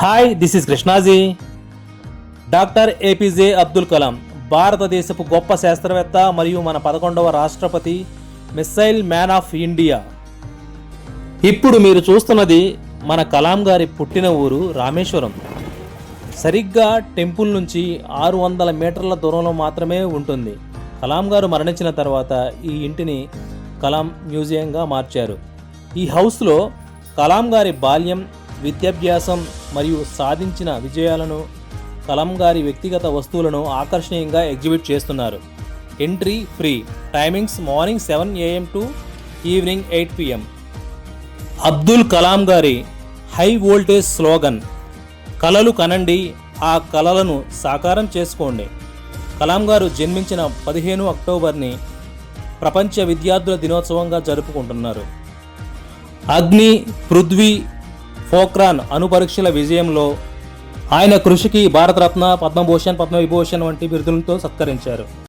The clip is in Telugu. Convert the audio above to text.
Hi, this is Krishnaji. Doctor APJ Abdul Kalam భారతదేశపు గొప్ప శాస్త్రవేత్త మరియు మన 11వ రాష్ట్రపతి, మిస్సైల్ మ్యాన్ ఆఫ్ ఇండియా. ఇప్పుడు మీరు చూస్తున్నది మన కలాం గారి పుట్టిన ఊరు రామేశ్వరం. సరిగ్గా టెంపుల్ నుంచి 600 మీటర్ల దూరంలో మాత్రమే ఉంటుంది. కలాం గారు మరణించిన తర్వాత ఈ ఇంటిని కలాం మ్యూజియంగా మార్చారు. ఈ హౌస్లో కలాం గారి బాల్యం, విద్యాభ్యాసం మరియు సాధించిన విజయాలను, కలాం గారి వ్యక్తిగత వస్తువులను ఆకర్షణీయంగా ఎగ్జిబిట్ చేస్తున్నారు. Entry free. Timings morning 7 AM to evening 8 PM. Abdul Kalam గారి హై వోల్టేజ్ స్లోగన్, కలలు కనండి, ఆ కలలను సాకారం చేసుకోండి. కలాం గారు జన్మించిన 15 అక్టోబర్ని ప్రపంచ విద్యార్థుల దినోత్సవంగా జరుపుకుంటున్నారు. అగ్ని, పృథ్వీ, పోఖ్రాన్ అణు పరీక్షల విజయంలో ఆయన కృషికి భారతరత్న, పద్మభూషణ్, పద్మవిభూషణ్ వంటి బిరుదులతో సత్కరించారు.